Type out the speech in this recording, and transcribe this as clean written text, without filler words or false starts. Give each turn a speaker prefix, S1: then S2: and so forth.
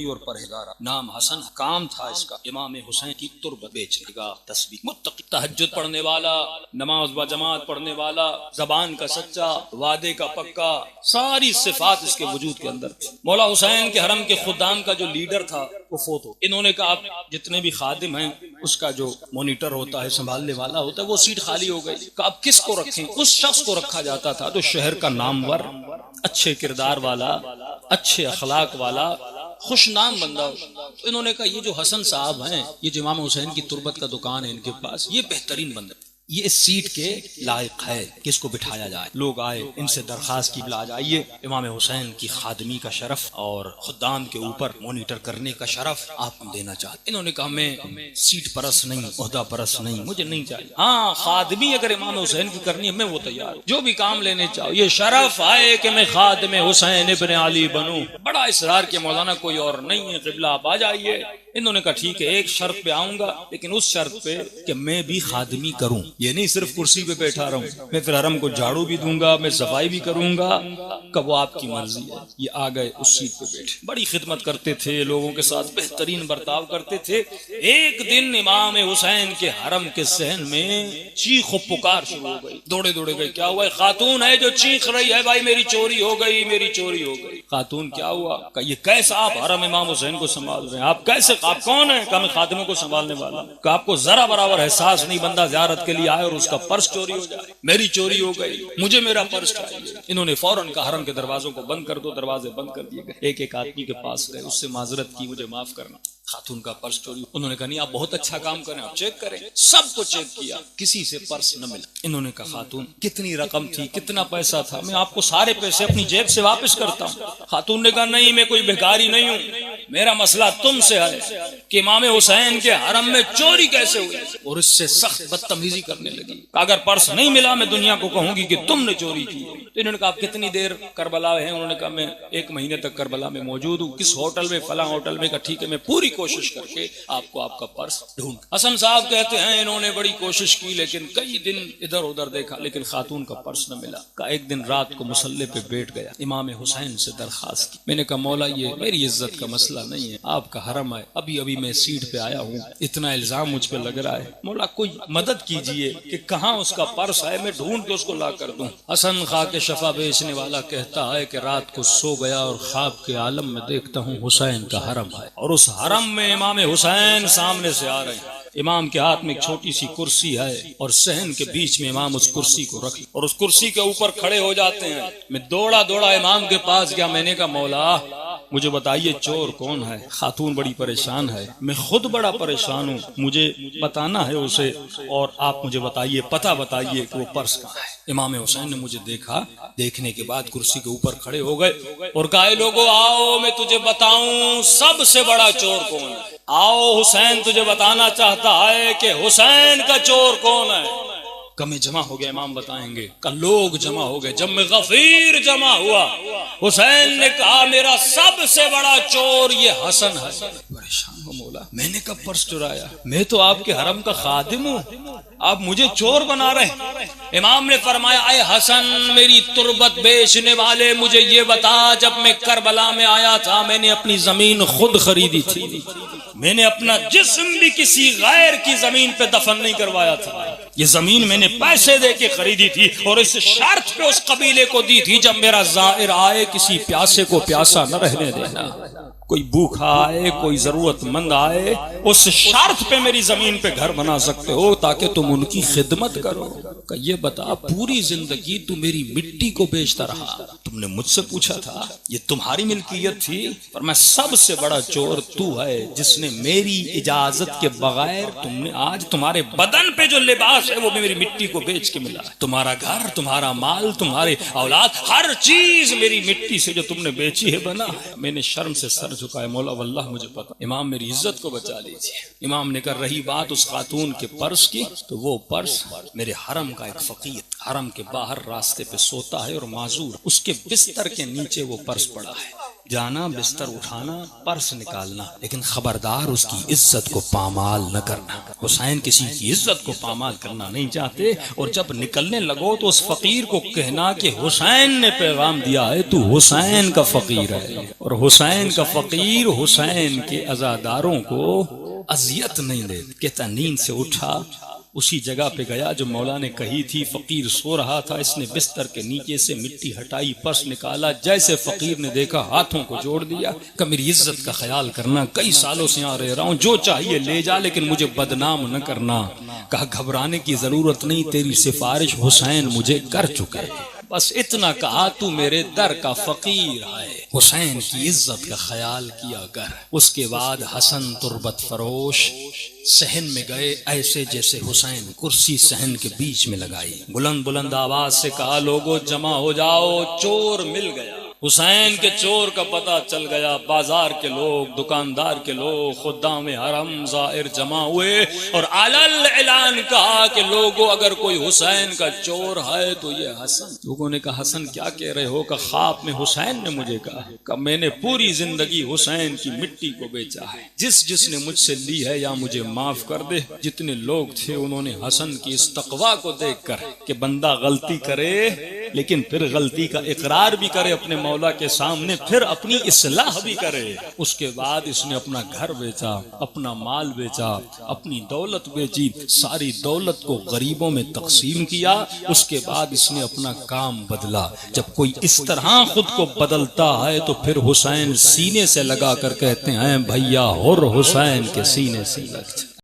S1: متقی اور پرہیزگار، نام حسن، کام تھا اس کا امام حسین کی تربت بیچنے کا، تسبیح، متقی، تہجد پڑھنے والا، نماز با جماعت پڑھنے والا، زبان کا سچا، وعدے کا پکا، ساری صفات اس کے وجود کے اندر تھی۔ مولا حسین کے حرم کے خدام کا جو لیڈر تھا وہ فوت ہو، انہوں نے کہا آپ جتنے بھی خادم ہیں اس کا جو مانیٹر ہوتا ہے، سنبھالنے والا ہوتا ہے، وہ سیٹ خالی ہو گئی، کہ آپ کس کو رکھیں؟ اس شخص کو رکھا جاتا تھا جو شہر کا نامور، اچھے کردار والا، اچھے اخلاق والا، خوش نام بندہ ہو۔ تو انہوں نے کہا یہ جو حسن صاحب ہیں، یہ جو امام حسین کی تربت کا دکان ہے ان کے پاس، یہ بہترین بندہ، یہ اس سیٹ کے لائق ہے کہ اس کو بٹھایا جائے۔ لوگ آئے، ان سے درخواست کی، بلا جائیے، امام حسین کی خادمی کا شرف اور خدام کے اوپر مانیٹر کرنے کا شرف آپ کو دینا چاہتے۔ انہوں نے کہا میں سیٹ پرست نہیں، عہدہ پرست نہیں، مجھے نہیں چاہیے، ہاں خادمی اگر امام حسین کی کرنی ہے میں وہ تیار ہوں، جو بھی کام لینے چاہو، یہ شرف آئے کہ میں خادم حسین ابن علی بنوں۔ بڑا اصرار کیا، مولانا کوئی اور نہیں ہے، قبلہ آپ آ جائیے۔ انہوں نے کہا ٹھیک ہے، ایک شرط پہ آؤں گا، لیکن اس شرط پہ کہ میں بھی خادمی کروں، یہ نہیں صرف کرسی پہ بیٹھا رہوں، میں پھر حرم کو جھاڑو بھی دوں گا، میں صفائی بھی کروں گا، کہ وہ آپ کی مرضی ہے۔ یہ آ گئے، اس سیٹ پہ بیٹھے، بڑی خدمت کرتے تھے، لوگوں کے ساتھ بہترین برتاؤ کرتے تھے۔ ایک دن امام حسین کے حرم کے صحن میں چیخ و پکار شروع ہو گئی، دوڑے دوڑے گئے، کیا ہوا؟ خاتون ہے جو چیخ رہی ہے، بھائی میری چوری ہو گئی، میری چوری ہو گئی۔ خاتون کیا ہوا؟ کہ یہ کیسا آپ حرم امام حسین کو سنبھال رہے ہیں؟ آپ کیسے، آپ کون ہیں؟ کہ میں خادموں کو سنبھالنے والا ہوں۔ کہ آپ کو ذرا برابر احساس نہیں، بندہ زیارت کے لیے آئے اور اس کا پرس چوری ہو جائے؟ میری چوری ہو گئی، مجھے میرا پرس چاہیے۔ انہوں نے فوراً کہا حرم کے دروازوں کو بند کر دو، دروازے بند کر دیے گئے۔ ایک ایک آدمی کے پاس گئے، اس سے معذرت کی، مجھے معاف کرنا، خاتون کا پرس چوری۔ انہوں نے کہا نہیں، آپ بہت اچھا کام کریں، آپ چیک کریں۔ سب کو چیک کیا، کسی سے پرس نہ ملا۔ انہوں نے کہا خاتون کتنی رقم تھی، کتنا پیسہ تھا؟ میں آپ کو سارے پیسے اپنی جیب سے واپس کرتا ہوں۔ خاتون نے کہا نہیں، میں کوئی بھکاری نہیں ہوں، میرا مسئلہ تم سے ہے کہ امام حسین کے حرم میں چوری کیسے ہوئی۔ اور اس سے سخت بدتمیزی کرنے لگی، اگر پرس نہیں ملا میں دنیا کو کہوں گی کہ تم نے چوری کی۔ تو انہوں نے کہا آپ کتنی دیر کربلا ہیں؟ انہوں نے کہا میں 1 مہینے تک کربلا میں موجود ہوں۔ کس ہوٹل میں؟ فلاں ہوٹل میں۔ کہا ٹھیک ہے، میں پوری کوشش کر کے آپ کو آپ کا پرس ڈھونڈ۔ حسن صاحب کہتے ہیں انہوں نے بڑی کوشش کی، لیکن کئی دن ادھر ادھر دیکھا، لیکن خاتون کا پرس نہ ملا۔ کہا ایک دن رات کو مصلی پہ بیٹھ گیا، امام حسین سے درخواست کی، میں نے کہا مولا یہ میری عزت کا مسئلہ نہیں ہے، آپ کا حرم ہے، ابھی میں سیٹ پہ آیا ہوں، اتنا الزام مجھ پہ لگ رہا ہے، مولا کوئی مدد کیجئے کہ کہاں اس کا پرس ہے، میں ڈھونڈ کے اس کو لا کر دوں۔ حسن خواہ کے شفا بیچنے والا کہتا ہے کہ رات کو سو گیا اور خواب کے عالم میں دیکھتا ہوں حسین کا حرم ہے، اور اس حرم میں امام حسین سامنے سے آ رہے ہیں۔ امام کے ہاتھ میں ایک چھوٹی سی کرسی ہے اور صحن کے بیچ میں امام اس کرسی کو رکھ اور اس کرسی کے اوپر کھڑے ہو جاتے ہیں۔ میں دوڑا امام کے پاس گیا، میں نے کہا مولا مجھے بتائیے چور کون ہے؟ خاتون بڑی پریشان ہے، میں خود بڑا پریشان ہوں، مجھے بتانا ہے اسے، اور آپ مجھے بتائیے، پتہ بتائیے کہ وہ پرس کہاں ہے۔ امام حسین نے مجھے دیکھا، دیکھنے کے بعد کرسی کے اوپر کھڑے ہو گئے اور کہا لوگوں آؤ میں تجھے بتاؤں سب سے بڑا چور کون ہے، آؤ حسین تجھے بتانا چاہتا ہے کہ حسین کا چور کون ہے۔ کمیں جمع ہو گئے، امام بتائیں گے، کہ لوگ جمع ہو گئے، جب میں غفیر جمع ہوا، حسین نے کہا میرا سب سے بڑا چور یہ حسن ہے۔ پریشان ہو مولا، میں نے کب پرس چرایا؟ میں تو آپ کے حرم کا خادم ہوں، آپ مجھے چور بنا رہے ہیں۔ امام نے فرمایا اے حسن میری تربت بیچنے والے، مجھے یہ بتا جب میں کربلا میں آیا تھا میں نے اپنی زمین خود خریدی تھی، میں نے اپنا جسم بھی کسی غیر کی زمین پہ دفن نہیں کروایا تھا، یہ زمین میں نے پیسے دے کے خریدی تھی اور اس شرط پہ اس قبیلے کو دی تھی جب میرا زائر آئے کسی پیاسے کو پیاسا نہ رہنے دینا، کوئی بھوکا آئے کوئی ضرورت مند آئے اس شرط پہ میری زمین پہ گھر بنا سکتے ہو تاکہ تم ان کی خدمت کرو۔ کہ یہ بتا پوری زندگی تو میری مٹی کو بیچتا رہا، تم نے مجھ سے پوچھا تھا یہ تمہاری ملکیت تھی، پر میں سب سے بڑا چور تو ہے جس نے میری اجازت کے بغیر تم نے آج تمہارے بدن پہ جو لباس ہے وہ میری مٹی کو بیچ کے ملا ہے، تمہارا گھر تمہارا مال تمہارے اولاد ہر چیز میری مٹی سے جو تم نے بیچی ہے بنا ہے۔ میں نے شرم سے سر جھکائے، مولا واللہ مجھے پتا، امام میری عزت کو بچا لیجیے۔ امام نے کہا رہی بات اس خاتون کے پرس کی تو وہ پرس میرے حرم کا ایک فقیر حرم کے باہر راستے پہ سوتا ہے اور معذور، اس کے بستر کے نیچے وہ پرس پڑا ہے، جانا بستر اٹھانا پرس نکالنا، لیکن خبردار اس کی عزت کو پامال نہ کرنا۔ حسین کسی کی عزت کو پامال کرنا نہیں چاہتے، اور جب نکلنے لگو تو اس فقیر کو کہنا کہ حسین نے پیغام دیا ہے تو حسین کا فقیر ہے، اور حسین کا فقیر حسین کے عزاداروں کو اذیت نہیں دے۔ کہتا نیند سے اٹھا، اسی جگہ پہ گیا جو مولا نے کہی تھی، فقیر سو رہا تھا، اس نے بستر کے نیچے سے مٹی ہٹائی، پرس نکالا، جیسے فقیر نے دیکھا ہاتھوں کو جوڑ دیا کہ میری عزت کا خیال کرنا، کئی سالوں سے یہاں رہ رہا ہوں، جو چاہیے لے جا لیکن مجھے بدنام نہ کرنا۔ کہا گھبرانے کی ضرورت نہیں، تیری سفارش حسین مجھے کر چکے، بس اتنا کہا تو میرے در کا فقیر ہے، حسین کی عزت کا خیال کیا کر۔ اس کے بعد حسن تربت فروش صحن میں گئے، ایسے جیسے حسین کرسی صحن کے بیچ میں لگائی، بلند بلند آواز سے کہا لوگو جمع ہو جاؤ، چور مل گیا۔ حسین کے چور کا پتہ چل گیا، بازار کے لوگ، دکاندار کے لوگ، خدام حرم، زائر جمع ہوئے اور علل اعلان کہا کہ لوگوں اگر کوئی حسین کا چور ہے تو یہ حسن۔ لوگوں نے کہا حسن کیا کہہ رہے ہو؟ کہ خواب میں حسین نے مجھے کہا کہ میں نے پوری زندگی حسین کی مٹی کو بیچا ہے، جس نے مجھ سے لی ہے یا مجھے معاف کر دے۔ جتنے لوگ تھے انہوں نے حسن کی اس تقویٰ کو دیکھ کر کہ بندہ غلطی کرے لیکن پھر غلطی کا اقرار بھی کرے اپنے مولا کے سامنے، پھر اپنی اصلاح بھی کرے، اس کے بعد اس نے اپنا گھر بیچا، اپنا مال بیچا، اپنی دولت بیچی، ساری دولت کو غریبوں میں تقسیم کیا۔ اس کے بعد اس نے اپنا کام بدلا۔ جب کوئی اس طرح خود کو بدلتا ہے تو پھر حسین سینے سے لگا کر کہتے ہیں بھیا اور حسین کے سینے سے لگ جا۔